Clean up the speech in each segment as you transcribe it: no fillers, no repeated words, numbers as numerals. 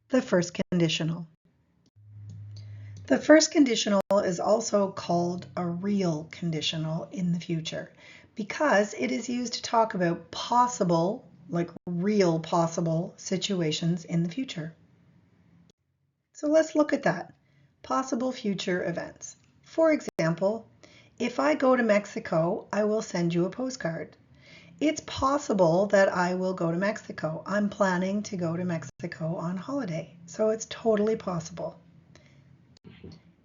The first conditional. The first conditional is also called a real conditional in the future because it is used to talk about possible, like real possible situations in the future. So let's look at that. Possible future events. For example, if I go to Mexico, I will send you a postcard. It's possible that I will go to Mexico. I'm planning to go to Mexico on holiday, so it's totally possible.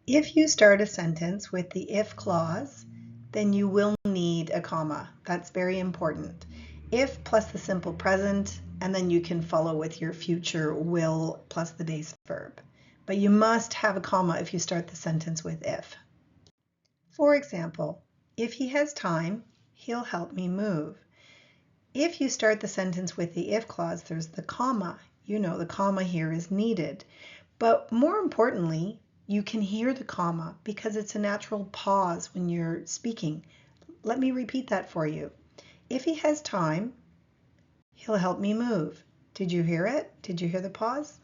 If you start a sentence with the if clause, then you will need a comma. That's very important. If plus the simple present, and then you can follow with your future will plus the base verb. But you must have a comma if you start the sentence with if. For example, if he has time, he'll help me move. If you start the sentence with the if clause, there's the comma. You know the comma here is needed. But more importantly, you can hear the comma because it's a natural pause when you're speaking. Let me repeat that for you. If he has time, he'll help me move. Did you hear it? Did you hear the pause?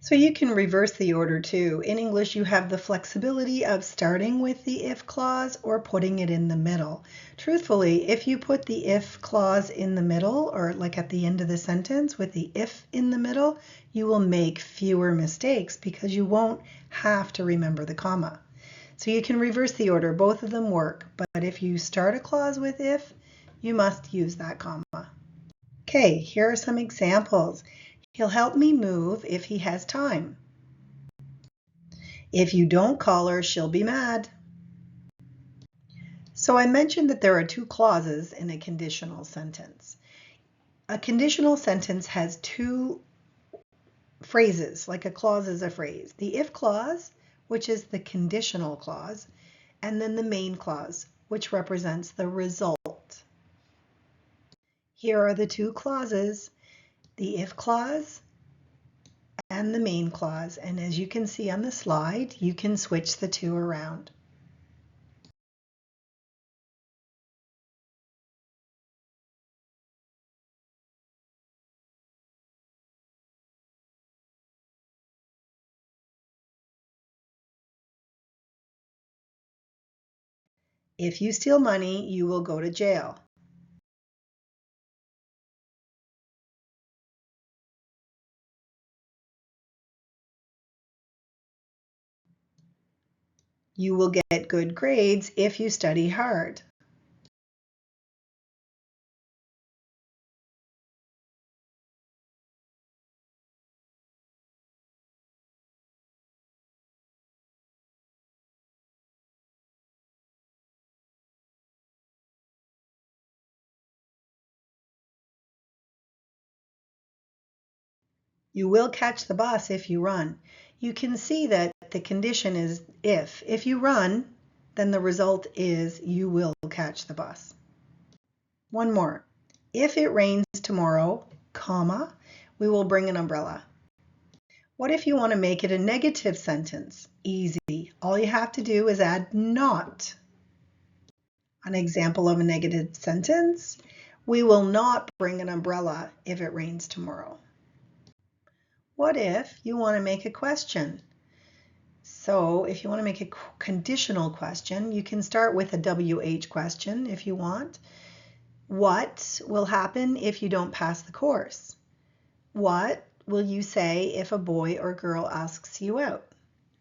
So you can reverse the order too. In English, you have the flexibility of starting with the if clause or putting it in the middle. Truthfully, if you put the if clause in the middle or like at the end of the sentence with the if in the middle, you will make fewer mistakes because you won't have to remember the comma. So you can reverse the order. Both of them work, but if you start a clause with if, you must use that comma. Okay, here are some examples. He'll help me move if he has time. If you don't call her, she'll be mad. So I mentioned that there are two clauses in a conditional sentence. A conditional sentence has two phrases, like a clause is a phrase. The if clause, which is the conditional clause, and then the main clause, which represents the result. Here are the two clauses, the if clause and the main clause, and as you can see on the slide, you can switch the two around. If you steal money, you will go to jail. You will get good grades if you study hard. You will catch the bus if you run. You can see that the condition is if. If you run, then the result is you will catch the bus. One more. If it rains tomorrow, comma, we will bring an umbrella. What if you want to make it a negative sentence? Easy. All you have to do is add not. An example of a negative sentence, we will not bring an umbrella if it rains tomorrow. What if you want to make a question? So if you want to make a conditional question, you can start with a WH question if you want. What will happen if you don't pass the course? What will you say if a boy or girl asks you out?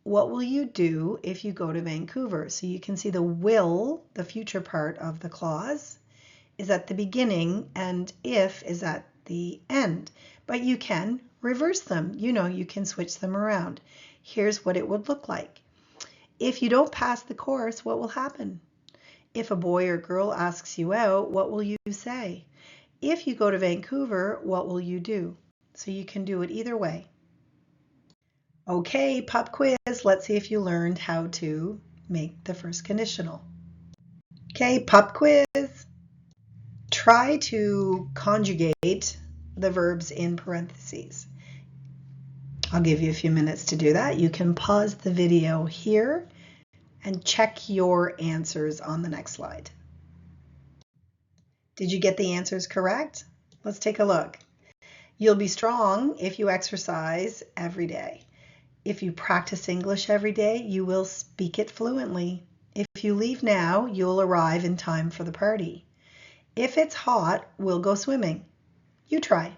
What will you do if you go to Vancouver? So you can see the will, the future part of the clause, is at the beginning and if is at the end. But you can reverse them. You know, you can switch them around. Here's what it would look like. If you don't pass the course, what will happen? If a boy or girl asks you out, what will you say? If you go to Vancouver, what will you do? So you can do it either way. Okay, pop quiz. Let's see if you learned how to make the first conditional. Okay, pop quiz. Try to conjugate the verbs in parentheses. I'll give you a few minutes to do that. You can pause the video here and check your answers on the next slide. Did you get the answers correct? Let's take a look. You'll be strong if you exercise every day. If you practice English every day, you will speak it fluently. If you leave now, you'll arrive in time for the party. If it's hot, we'll go swimming. You try.